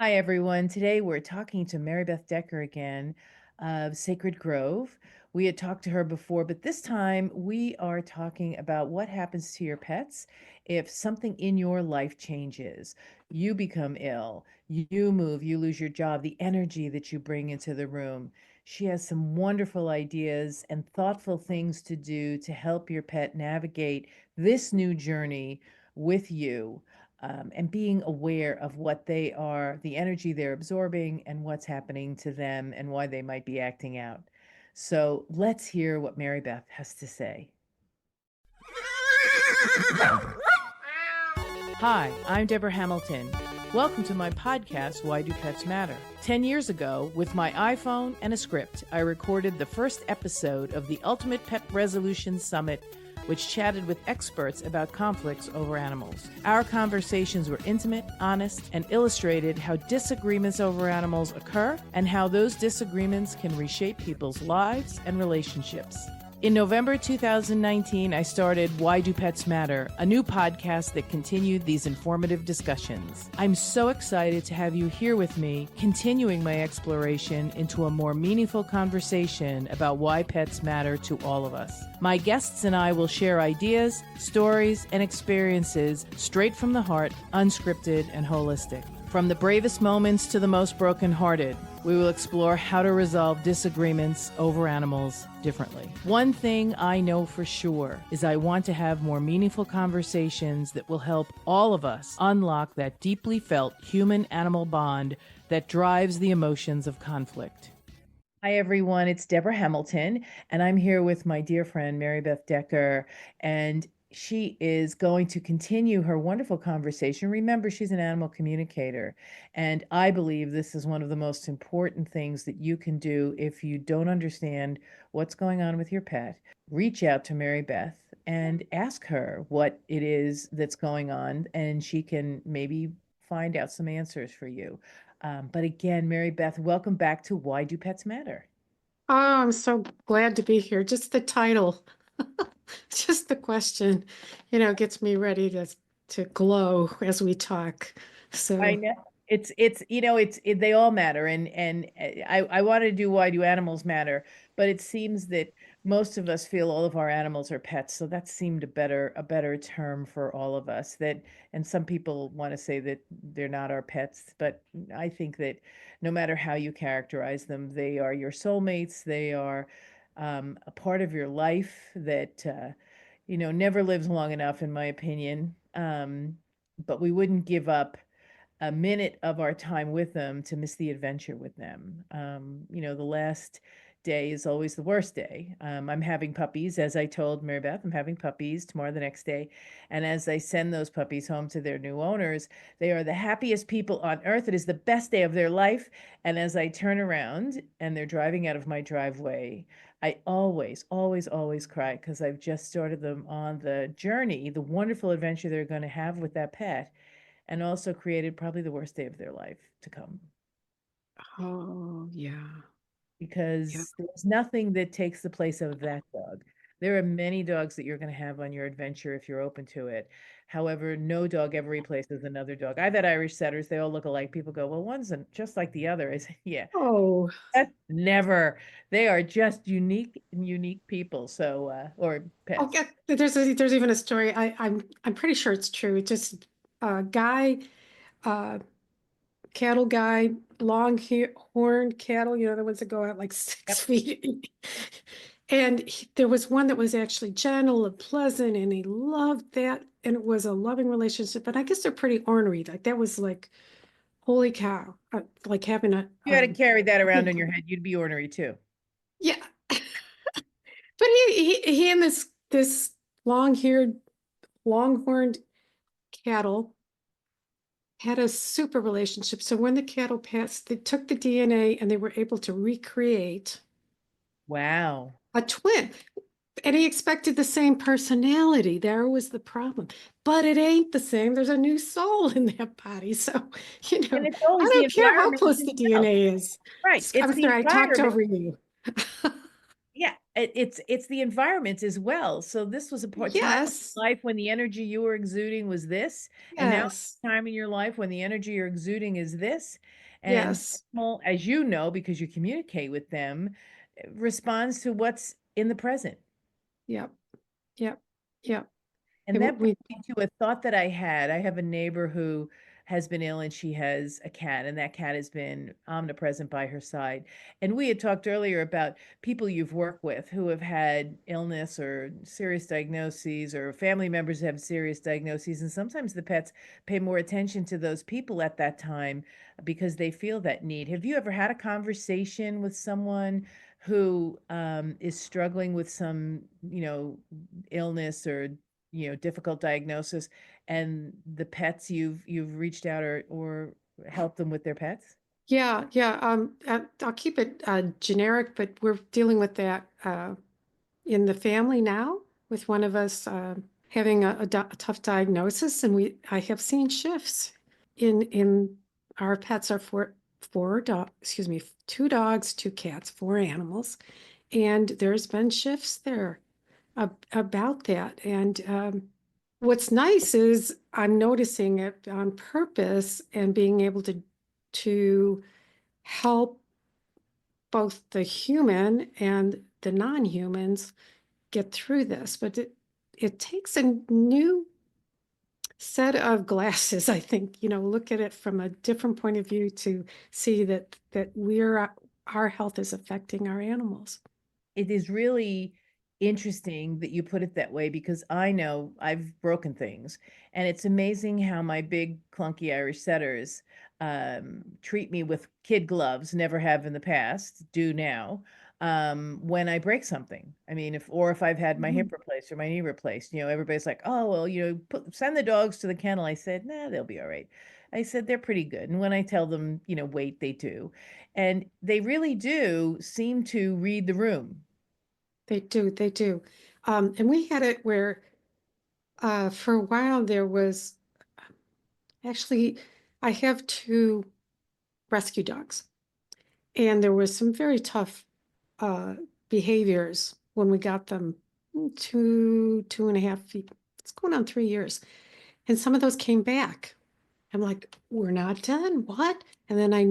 Hi, everyone. Today we're talking to Maribeth Decker again of Sacred Grove. We had talked to her before, but this time we are talking about what happens to your pets if something in your life changes. You become ill, you move, you lose your job, the energy that you bring into the room. She has some wonderful ideas and thoughtful things to do to help your pet navigate this new journey with you, and being aware of what they are, the energy they're absorbing, and what's happening to them and why they might be acting out. So let's hear what Mary Beth has to say. Hi, I'm Deborah Hamilton. Welcome to my podcast, Why Do Pets Matter? 10 years ago, with my iPhone and a script, I recorded the first episode of the Ultimate Pet Resolution Summit, which chatted with experts about conflicts over animals. Our conversations were intimate, honest, and illustrated how disagreements over animals occur and how those disagreements can reshape people's lives and relationships. In November 2019, I started Why Do Pets Matter, a new podcast that continued these informative discussions. I'm so excited to have you here with me, continuing my exploration into a more meaningful conversation about why pets matter to all of us. My guests and I will share ideas, stories, and experiences straight from the heart, unscripted and holistic. From the bravest moments to the most brokenhearted, we will explore how to resolve disagreements over animals differently. One thing I know for sure is I want to have more meaningful conversations that will help all of us unlock that deeply felt human-animal bond that drives the emotions of conflict. Hi, everyone. It's Deborah Hamilton, and I'm here with my dear friend, Maribeth Decker, and she is going to continue her wonderful conversation. Remember, she's an animal communicator, and I believe this is one of the most important things that you can do if you don't understand what's going on with your pet. Reach out to Maribeth and ask her what it is that's going on, and she can maybe find out some answers for you. But again, Mary Beth, welcome back to Why Do Pets Matter? Oh, I'm so glad to be here. Just the title, just the question, gets me ready to glow as we talk. I So, know they all matter, and I want to do Why Do Animals Matter, but it seems that most of us feel all of our animals are pets, so that seemed a better term for all of us. That, and some people want to say that they're not our pets, but I think that no matter how you characterize them, they are your soulmates. They are a part of your life that never lives long enough, in my opinion. But we wouldn't give up a minute of our time with them to miss the adventure with them. The last day is always the worst day. I'm having puppies, as I told Mary Beth, I'm having puppies tomorrow, the next day. And as I send those puppies home to their new owners, they are the happiest people on earth. It is the best day of their life. And as I turn around and they're driving out of my driveway, I always, always, always cry because I've just started them on the journey, the wonderful adventure they're going to have with that pet, and also created probably the worst day of their life to come, oh, yeah. Yeah. because there's nothing that takes the place of that dog. There are many dogs that you're going to have on your adventure if you're open to it. However, no dog ever replaces another dog. I've had Irish setters, they all look alike. People go, well, just like the other. I say, yeah, Oh, that's never. They are just unique people. So, or oh, pets. yeah. There's even a story. I'm pretty sure it's true. It just a guy, uh, cattle guy, horned cattle, the ones that go out like six Yep. feet. And there was one that was actually gentle and pleasant, and he loved that. And it was a loving relationship. But I guess they're pretty ornery. Like that was like, holy cow, like having You had to carry that around in your head, you'd be ornery too. yeah. But he and this long-haired, longhorned cattle had a super relationship. So when the cattle passed, they took the DNA and they were able to recreate Wow. a twin. And he expected the same personality. There was the problem. But it ain't the same. There's a new soul in that body. So, And it's I always the don't care how environment close the itself. DNA is. Right. It's I'm the sorry, I talked environment. over you. Yeah. it's the environment as well. So this was a time Yes, in life when the energy you were exuding was this, and now yes, time in your life when the energy you're exuding is this. And yes. well, as you know, because you communicate with them, responds to what's in the present. Yep, yep, yep. And And that we, brings me to a thought that I had. I have a neighbor who has been ill and she has a cat, and that cat has been omnipresent by her side. And we had talked earlier about people you've worked with who have had illness or serious diagnoses, or family members who have serious diagnoses. And sometimes the pets pay more attention to those people at that time because they feel that need. Have you ever had a conversation with someone who is struggling with some, illness or difficult diagnosis, and the pets you've reached out or helped them with their pets? yeah, yeah. I'll keep it generic, but we're dealing with that in the family now, with one of us having a tough diagnosis, and I have seen shifts in our pets are four dog, excuse me, two dogs, two cats, four animals, and there's been shifts there about that. And what's nice is I'm noticing it on purpose and being able to help both the human and the non-humans get through this. But it takes a new set of glasses, I think, look at it from a different point of view to see that our health is affecting our animals. It is really interesting that you put it that way, because I know I've broken things, and it's amazing how my big clunky Irish setters treat me with kid gloves, never have in the past, do now. When I break something, I mean, if I've had my hip Mhm. replaced or my knee replaced, everybody's like, oh, well, send the dogs to the kennel. I said, nah, they'll be all right. I said, they're pretty good. And when I tell them, wait, they do. And they really do seem to read the room. They do, they do. And we had it where for a while there was actually, I have two rescue dogs, and there was some very tough uh, behaviors when we got them 2.5 feet. It's going on 3 years. And some of those came back. I'm like, we're not done. What? And then I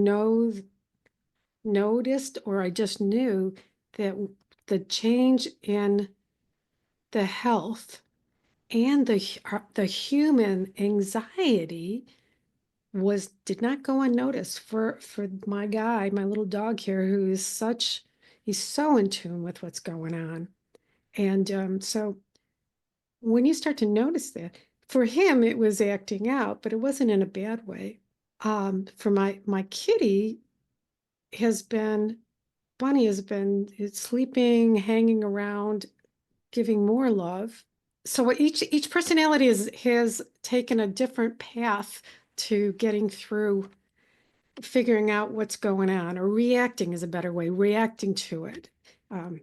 noticed, or I just knew that the change in the health and the human anxiety did not go unnoticed for my guy, my little dog here, who is he's so in tune with what's going on. And so when you start to notice that, for him it was acting out, but it wasn't in a bad way. For my kitty has been Bunny has been sleeping, hanging around, giving more love. So each personality has taken a different path to getting through figuring out what's going on, or reacting is a better way, reacting to it. Um,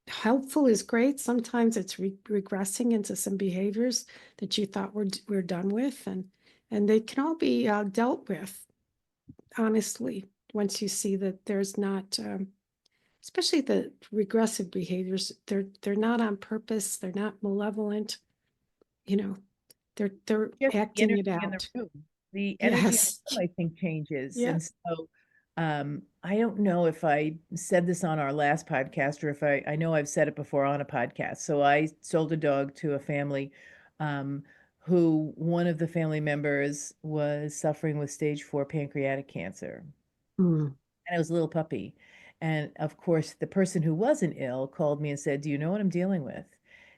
Helpful is great. Sometimes it's regressing into some behaviors that you thought we're done with, and they can all be dealt with, honestly, once you see that there's not, especially the regressive behaviors, they're not on purpose, they're not malevolent, you know, they're Just the acting it energy in the out. room. The energy in Yes. the room, I think, changes. Yeah. And so I don't know if I said this on our last podcast, or if I know I've said it before on a podcast. So I sold a dog to a family um, who one of the family members was suffering with stage 4 pancreatic cancer, Mm. and it was a little puppy. And of course, the person who wasn't ill called me and said, do you know what I'm dealing with?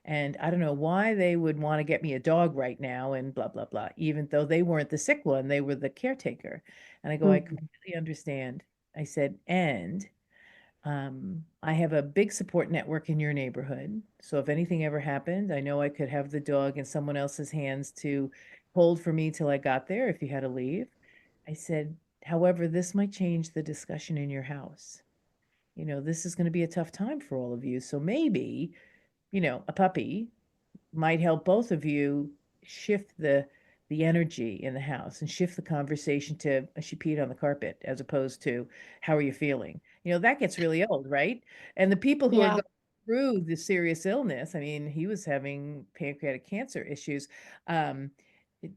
And I don't know why they would want to get me a dog right now and blah, blah, blah, even though they weren't the sick one, they were the caretaker. And I go, I Mm. completely understand. I said, and I have a big support network in your neighborhood. So if anything ever happened, I know I could have the dog in someone else's hands to hold for me till I got there if you had to leave. I said, however, this might change the discussion in your house. This is going to be a tough time for all of you. So maybe, a puppy might help both of you shift the energy in the house and shift the conversation to she peed on the carpet, as opposed to how are you feeling? That gets really old, right? And the people who are Yeah. going through the serious illness. I mean, he was having pancreatic cancer issues. Um, it-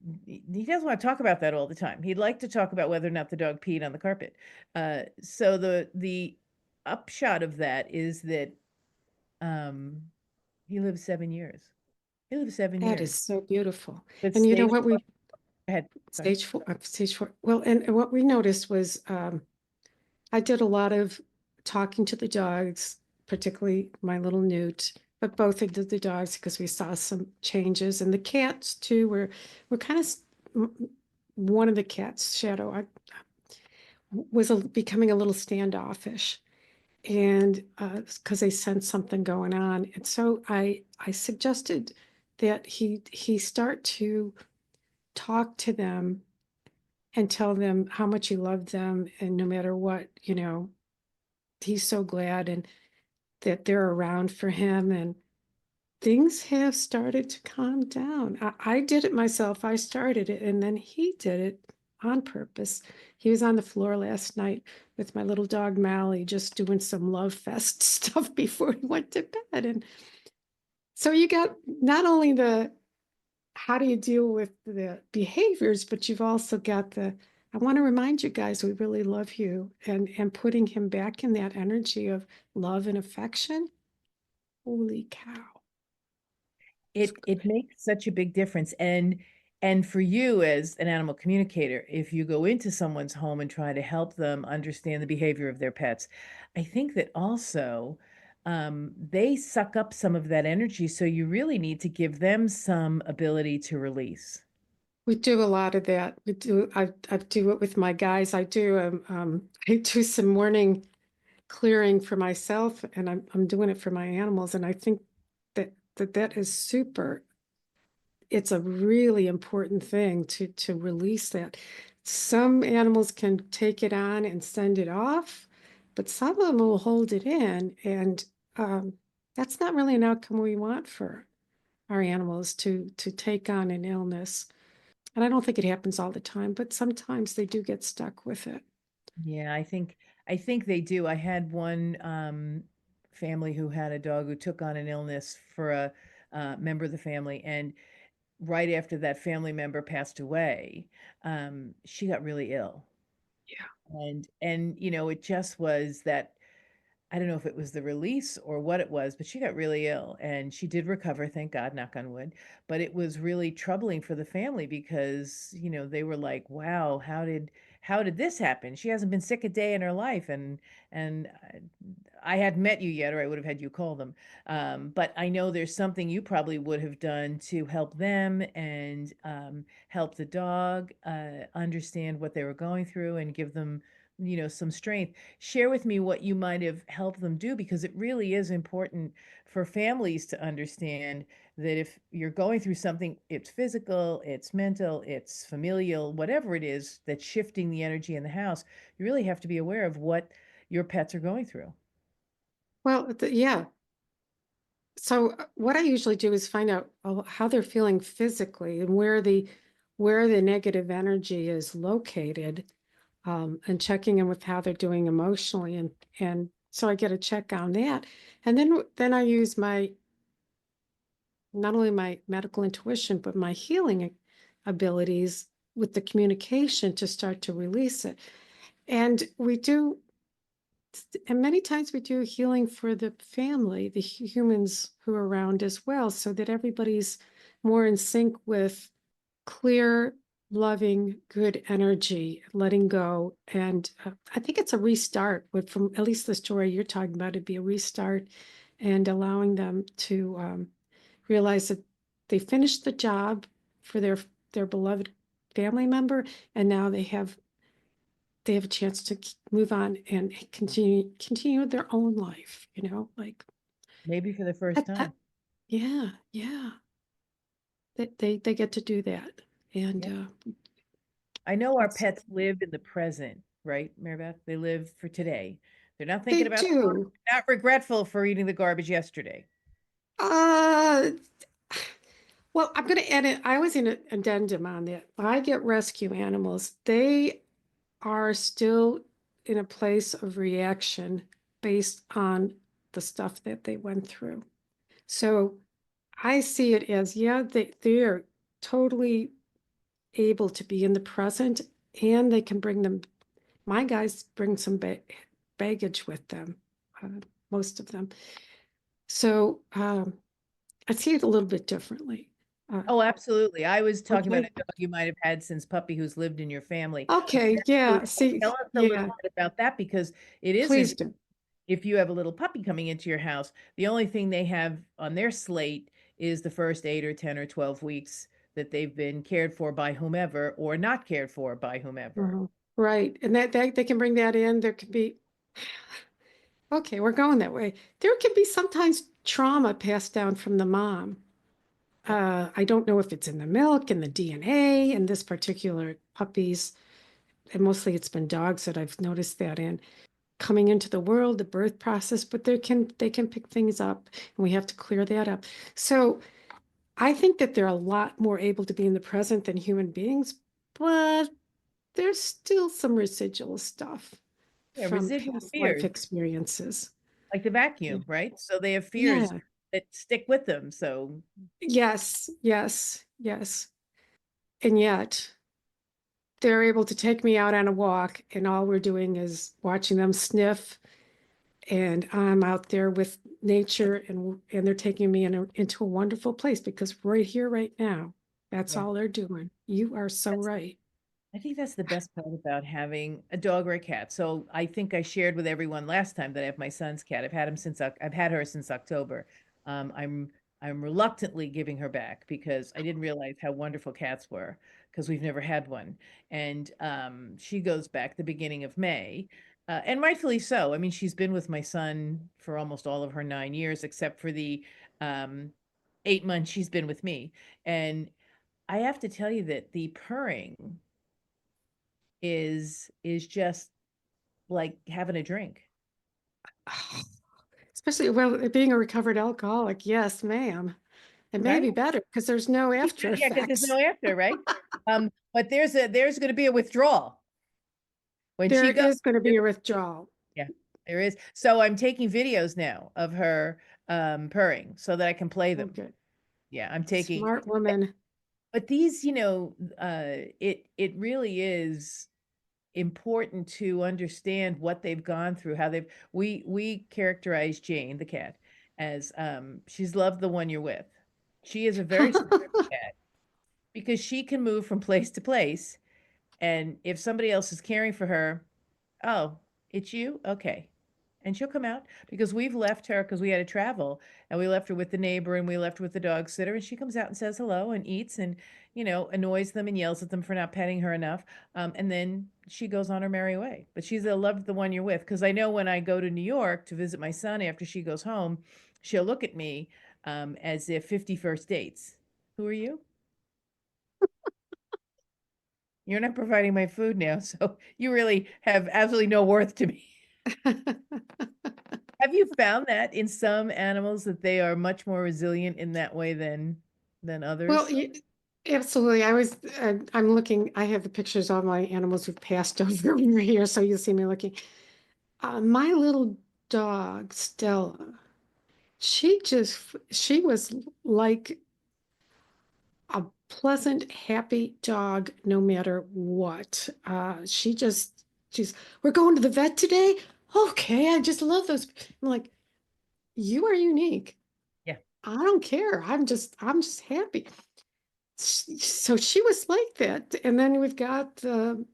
he doesn't want to talk about that all the time. He'd like to talk about whether or not the dog peed on the carpet. So the upshot of that is that um, he lived 7 years. He lived seven That is years. so beautiful. But And you know stage what four, we go ahead, go ahead. stage 4. Well, and what we noticed was I did a lot of talking to the dogs, particularly my little Newt, but both of the dogs because we saw some changes, and the cats too were kind of one of the cats, Shadow, was becoming a little standoffish, and because they sensed something going on, and so I suggested that he start to talk to them and tell them how much he loved them, and no matter what, he's so glad and that they're around for him, and things have started to calm down. I did it myself. I started it, and then he did it on purpose. He was on the floor last night with my little dog Mally, just doing some love fest stuff before he went to bed. And so you got not only the how do you deal with the behaviors, but you've also got the I want to remind you guys we really love you, and putting him back in that energy of love and affection. Holy cow. It's It good. makes such a big difference. And for you as an animal communicator, if you go into someone's home and try to help them understand the behavior of their pets, I think that also they suck up some of that energy. So you really need to give them some ability to release. We do a lot of that. I do it with my guys. I do some morning clearing for myself, and I'm doing it for my animals. And I think that is super. It's a really important thing to release that. Some animals can take it on and send it off, but some of them will hold it in, and that's not really an outcome we want for our animals to take on an illness. And I don't think it happens all the time, but sometimes they do get stuck with it. Yeah, I think they do. I had one family who had a dog who took on an illness for a member of the family, and right after that family member passed away, she got really ill. Yeah. And it just was that I don't know if it was the release or what it was, but she got really ill and she did recover, thank God, knock on wood. But it was really troubling for the family because, they were like, wow, how did this happen? She hasn't been sick a day in her life. And I hadn't met you yet, or I would have had you call them. But I know there's something you probably would have done to help them and help the dog understand what they were going through and give them, some strength. Share with me what you might have helped them do, because it really is important for families to understand that if you're going through something, it's physical, it's mental, it's familial, whatever it is that's shifting the energy in the house, you really have to be aware of what your pets are going through. Well, yeah. So what I usually do is find out how they're feeling physically and where the negative energy is located, and checking in with how they're doing emotionally, and so I get a check on that, and then I use my not only my medical intuition but my healing abilities with the communication to start to release it. And many times we do healing for the family, the humans who are around as well, so that everybody's more in sync with clear, loving, good energy, letting go. And I think it's a restart. From at least the story you're talking about, it'd be a restart, and allowing them to realize that they finished the job for their beloved family member, and now they have a chance to move on and continue their own life, like Maybe for the first that. time. Yeah, yeah, they get to do that. And Yep. I know our it's pets live in the present, right, Maribeth? They live for today. They're not thinking they about tomorrow. do. They're not regretful for eating the garbage yesterday. uh well, I'm going to add it. I was in an addendum on that. I get rescue animals. They are still in a place of reaction based on the stuff that they went through. So I see it as, yeah, they are totally able to be in the present, and they can bring them. My guys bring some baggage with them, uh, most of them. So I see it a little bit differently. Uh, Oh, absolutely. I was talking about okay. a dog you might have had since puppy who's lived in your family. Okay. Yeah. See, Tell us a little yeah, bit about that because it is please interesting. do. If you have a little puppy coming into your house, the only thing they have on their slate is the first 8 or 10 or 12 weeks that they've been cared for by whomever or not cared for by whomever. Mhm. Right. And that they can bring that in. There can be, okay, we're going that way. There can be sometimes trauma passed down from the mom. Yeah, I don't know if it's in the milk and the DNA and this particular puppies, and mostly it's been dogs that I've noticed that in coming into the world, the birth process, but they can pick things up and we have to clear that up. So I think that they're a lot more able to be in the present than human beings, but there's still some residual stuff yeah, from residual past life fears, experiences. like the vacuum, right? So they have fears Yeah. that stick with them. So Yes, yes, yes. And yet they're able to take me out on a walk, and all we're doing is watching them sniff, and I'm out there with nature, and they're taking me into a wonderful place because right here, right now, that's yeah. all they're doing. You are so That's right. I think that's the best part about having a dog or a cat. So I think I shared with everyone last time that I have my son's cat. I've had her since October. Um, I'm I'm reluctantly giving her back because I didn't realize how wonderful cats were because we've never had one. And she goes back the beginning of May. And rightfully so. I mean, she's been with my son for almost all of her 9 years, except for the um, 8 months she's been with me. And I have to tell you that the purring is just like having a drink, Especially, well, being a recovered alcoholic, yes, ma'am. It may right? be better because there's no after Yeah, because there's effects. no after, right? But there's going to be a withdrawal when There she goes. is going to be a withdrawal. Yeah, there is. So I'm taking videos now of her purring so that I can play them. Okay. Yeah, I'm taking. Smart woman. But these, it really is important to understand what they've gone through, how they've we characterize Jane, the cat, as she's loved the one you're with. She is a very smart cat because she can move from place to place. And if somebody else is caring for her, oh, it's you? Okay. And she'll come out because we've left her because we had to travel and we left her with the neighbor and we left her with the dog sitter and she comes out and says hello and eats and, annoys them and yells at them for not petting her enough. And then she goes on her merry way. But she's a loved the one you're with because I know when I go to New York to visit my son after she goes home, she'll look at me as if 51st dates. Who are you? You're not providing my food now, so you really have absolutely no worth to me. Have you found that in some animals that they are much more resilient in that way than Well, others? absolutely. I'm looking, I have the pictures of my animals who've passed over here, so you'll see me looking. My little dog, Stella, she was like a pleasant, happy dog no matter what. We're going to the vet today? Okay, I just love those. I'm like, you are unique. Yeah, I don't care. I'm just happy. So she was like that. And then we've got the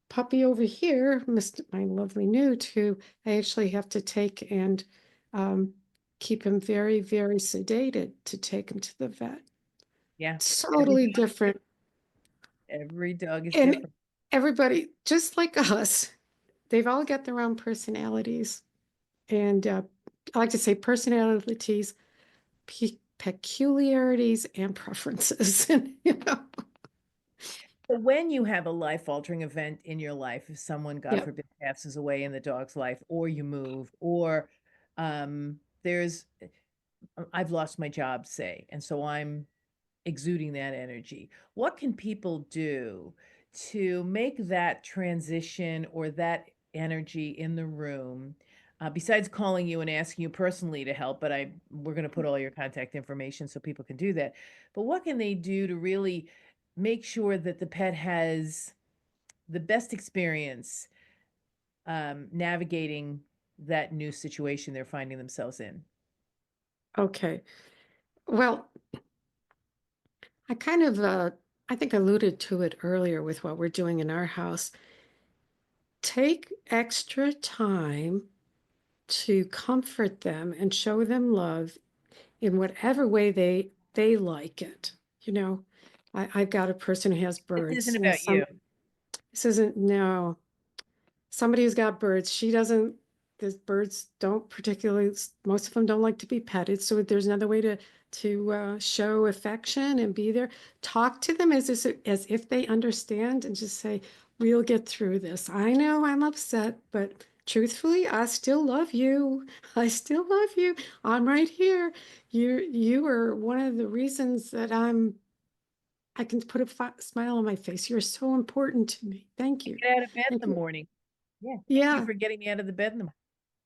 puppy over here, Mr. My lovely Newt, who I actually have to take and um, keep him very, very sedated to take him to the vet. yeah. Every Totally different. every dog is And different. everybody, just like us, they've all got their own personalities. And I like to say personalities, peculiarities, and preferences. You know, So when you have a life-altering event in your life, if someone, God yep. forbid, passes away in the dog's life, or you move, or there's I've lost my job, say, and so I'm exuding that energy. What can people do to make that transition or that energy in the room besides calling you and asking you personally to help, but we're going to put all your contact information so people can do that. But what can they do to really make sure that the pet has the best experience navigating that new situation they're finding themselves in? Okay. Well, I kind of, I think alluded to it earlier with what we're doing in our house. Take extra time to comfort them and show them love in whatever way they like it. You know, I've got a person who has This birds. isn't You know, about you. this isn't no. Somebody who's got birds, she doesn't, the birds don't particularly, most of them don't like to be petted. So there's another way to show affection and be there. Talk to them as if they understand and just say, we'll get through this. I know I'm upset, but truthfully, I still love you. I still love you. I'm right here. You are one of the reasons that I can put a smile on my face. You're so important to me. Thank you. Get out of bed Thank in the you. morning. Yeah. Thank you Yeah. for getting me out of the bed in the morning.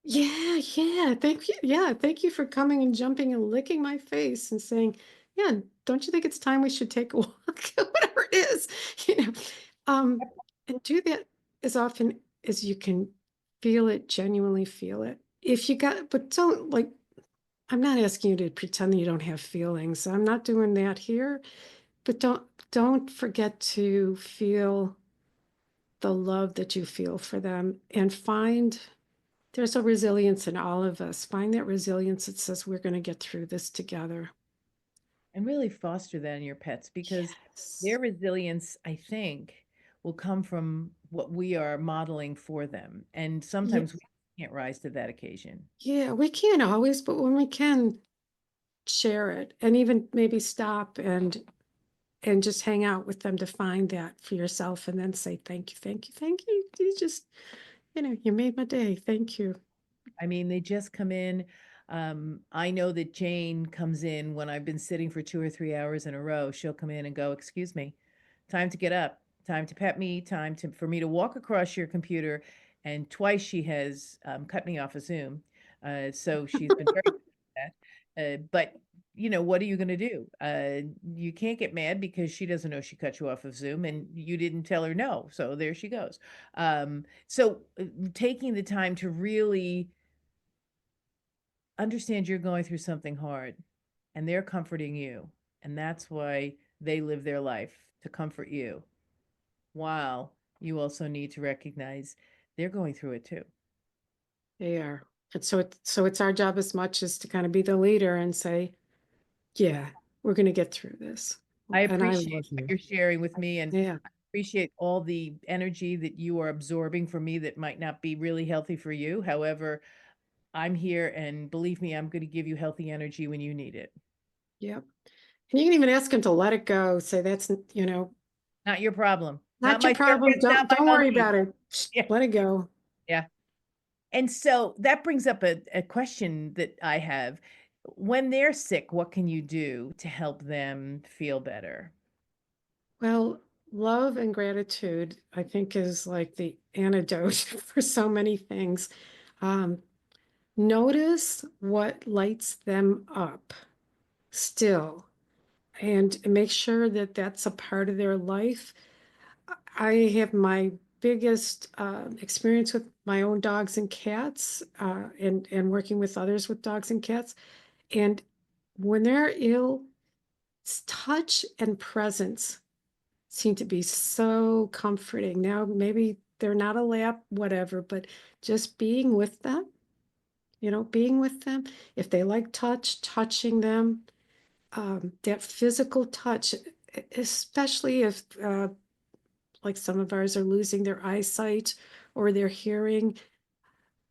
Yeah, yeah. Thank you. Yeah, thank you for coming and jumping and licking my face and saying, "Yeah, don't you think it's time we should take a walk?" Whatever it is, you know. Um, and do that as often as you can feel it, genuinely feel it. If you got, but don't like, I'm not asking you to pretend that you don't have feelings. I'm not doing that here, but don't forget to feel the love that you feel for them and find there's a resilience in all of us. Find that resilience that says we're going to get through this together. And really foster that in your pets because Yes. their resilience, I think, will come from what we are modeling for them. And Yeah, sometimes we can't rise to that occasion. yeah, we can't always, but when we can, share it and even maybe stop and just hang out with them to find that for yourself and then say thank you, thank you, thank you. You just, you made my day. Thank you. I mean, they just come in. I know that Jane comes in when I've been sitting for 2 or 3 hours in a row. She'll come in and go, "Excuse me, time to get up, time to pet me, time to for me to walk across your computer." And twice she has cut me off of Zoom. So she's been very good at that. But what are you going to do? You can't get mad because she doesn't know she cut you off of Zoom and you didn't tell her no. So there she goes. So taking the time to really understand you're going through something hard and they're comforting you. And that's why they live their life to comfort you. While you also need to recognize they're going through it too. They are. And so it's our job as much as to kind of be the leader and say, yeah, we're going to get through this. I And I appreciate love what you. you're sharing with me and Yeah. I appreciate all the energy that you are absorbing from me that might not be really healthy for you. However, I'm here and believe me, I'm going to give you healthy energy when you need it. Yep. And you can even ask him to let it go. Say that's, Not your problem. Not not your my problem. circus, not Don't my worry monkey. about it. Yeah. Let it go. Yeah. And so that brings up a question that I have. When they're sick, what can you do to help them feel better? Well, love and gratitude, I think, is like the antidote for so many things. Um, Notice what lights them up still and make sure that that's a part of their life. I have my biggest experience with my own dogs and cats and working with others with dogs and cats. And when they're ill, touch and presence seem to be so comforting. Now, maybe they're not a lap, whatever, but just being with them, being with them. If they like touch, touching them, that physical touch, especially if like some of ours are losing their eyesight or their hearing,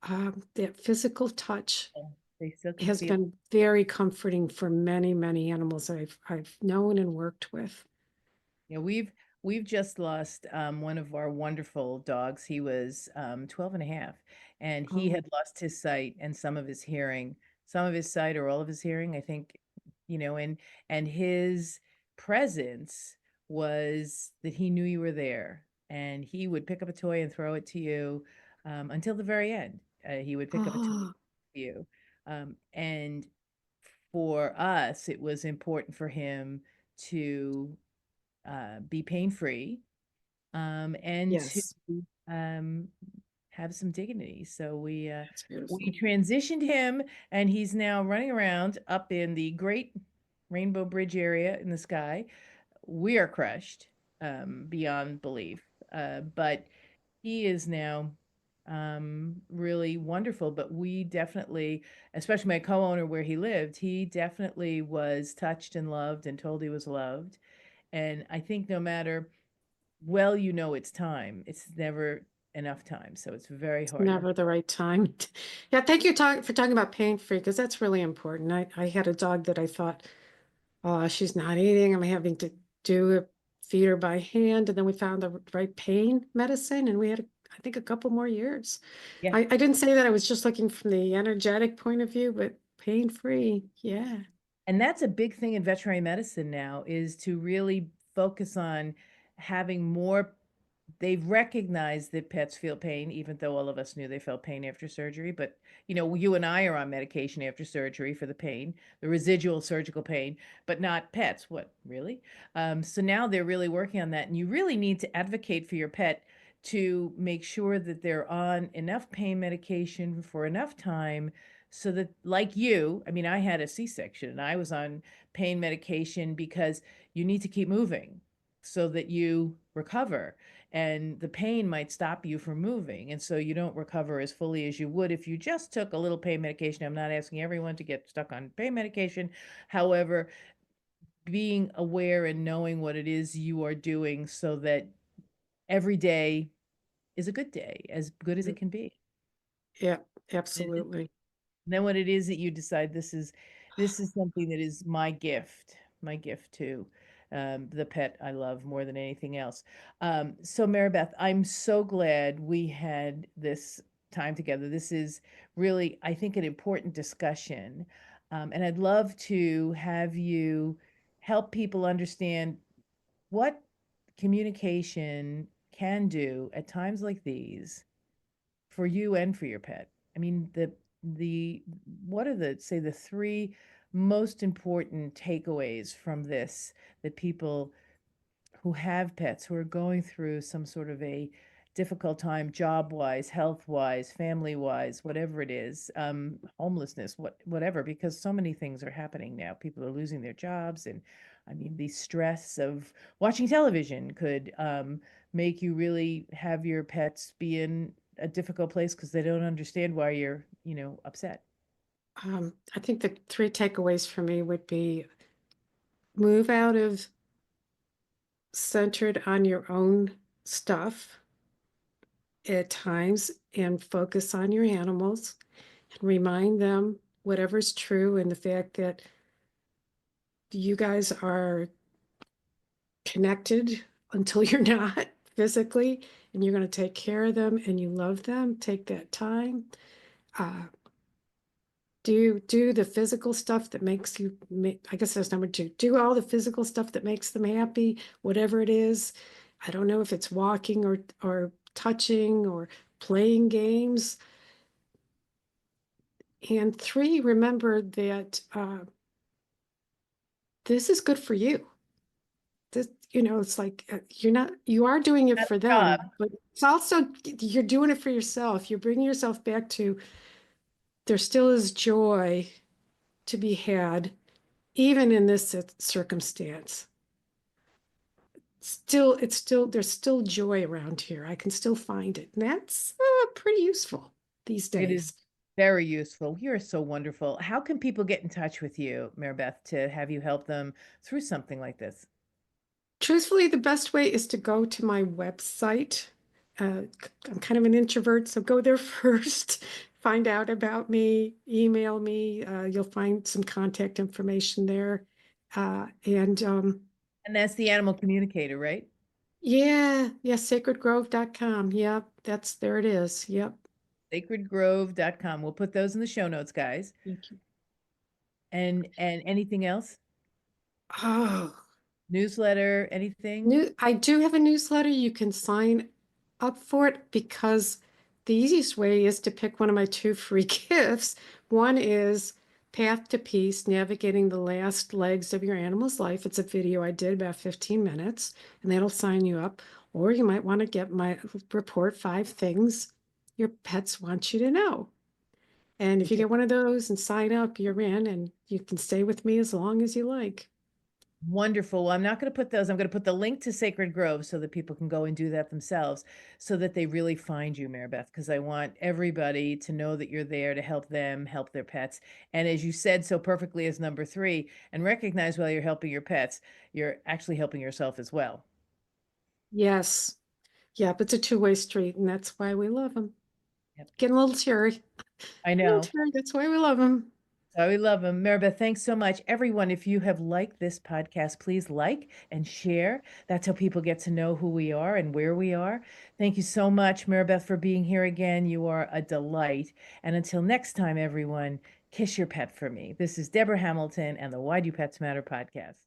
that physical touch Oh, they still can has feel. been very comforting for many, many animals I've known and worked with. Yeah, we've just lost one of our wonderful dogs. He was 12 and a half, and he Oh, had lost his sight and some of his hearing, some of his sight or all of his hearing, I think, and his presence was that he knew you were there, and he would pick up a toy and throw it to you until the very end. He would pick up a toy Oh, for you. And for us, it was important for him to be pain free, and to yes, um, have some dignity. So that's beautiful. we transitioned him, and he's now running around up in the Great Rainbow Bridge area in the sky. We are crushed beyond belief, but he is now really wonderful. But we definitely, especially my co-owner where he lived, he definitely was touched and loved and told he was loved. And I think no matter, well, it's time. It's never enough time. So it's very hard not. Never the right time. Yeah, thank you for talking about pain free because that's really important. I had a dog that I thought, oh, she's not eating. I'm having to do a feed her by hand, and then we found the right pain medicine, and we had, I think, a couple more years. Yeah. I didn't say that I was just looking from the energetic point of view, but pain free. Yeah. And that's a big thing in veterinary medicine now, is to really focus on having more. They've recognized that pets feel pain, even though all of us knew they felt pain after surgery. But, you and I are on medication after surgery for the pain, the residual surgical pain, but not pets. What, really? So now they're really working on that. And you really need to advocate for your pet to make sure that they're on enough pain medication for enough time, so that, like you, I mean, I had a C-section and I was on pain medication because you need to keep moving so that you recover, and the pain might stop you from moving, and so you don't recover as fully as you would if you just took a little pain medication. I'm not asking everyone to get stuck on pain medication. However, being aware and knowing what it is you are doing so that every day is a good day, as good as it can be. Yeah, absolutely. Then what it is that you decide, this is something that is my gift to the pet I love more than anything else. So Maribeth, I'm so glad we had this time together. This is really, I think, an important discussion. And I'd love to have you help people understand what communication can do at times like these for you and for your pet. I mean, the what are the, say, the three most important takeaways from this, that people who have pets, who are going through some sort of a difficult time, job wise, health wise, family wise, whatever it is, homelessness, whatever, because so many things are happening now. People are losing their jobs, and I mean, the stress of watching television could make you really have your pets be in a difficult place because they don't understand why you're, upset. I think the three takeaways for me would be move out of centered on your own stuff at times and focus on your animals and remind them whatever's true and the fact that you guys are connected until you're not physically, and you're going to take care of them and you love them. Take that time. Uh, do the physical stuff that makes you I guess that's number two. Do all the physical stuff that makes them happy, whatever it is. I don't know if it's walking or touching or playing games. And three, remember that this is good for you. This, it's like you are doing it That's for a them, job. but it's also you're doing it for yourself. You're bringing yourself back to there still is joy to be had, even in this circumstance. It's still there's still joy around here. I can still find it, and that's pretty useful these It is days. very useful. You're so wonderful. How can people get in touch with you, Maribeth, to have you help them through something like this? Truthfully, the best way is to go to my website. I'm kind of an introvert, so go there first. Find out about me, email me. You'll find some contact information there. And And that's the animal communicator, right? yeah, sacredgrove.com. Yep, there it is. Yep. Sacredgrove.com. We'll put those in the show notes, guys. Thank you. And anything else? Oh, Newsletter, anything? I do have a newsletter. You can sign up for it because the easiest way is to pick one of my two free gifts. One is Path to Peace, Navigating the Last Legs of Your Animal's Life. It's a video I did about 15 minutes, and that'll sign you up. Or you might want to get my report, 5 things your pets want you to know. And if you Okay. get one of those and sign up, you're in, and you can stay with me as long as you like. Wonderful. Well, I'm not going to put those. I'm going to put the link to Sacred Grove so that people can go and do that themselves so that they really find you, Maribeth, because I want everybody to know that you're there to help them help their pets. And as you said so perfectly as number 3, and recognize while you're helping your pets, you're actually helping yourself as well. Yes. Yep, it's a two-way street, and that's why we love them. Yep. Getting a little teary. I A little know. teary. That's why we love them. So we love them. Maribeth, thanks so much. Everyone, if you have liked this podcast, please like and share. That's how people get to know who we are and where we are. Thank you so much, Maribeth, for being here again. You are a delight. And until next time, everyone, kiss your pet for me. This is Deborah Hamilton and the Why Do Pets Matter podcast.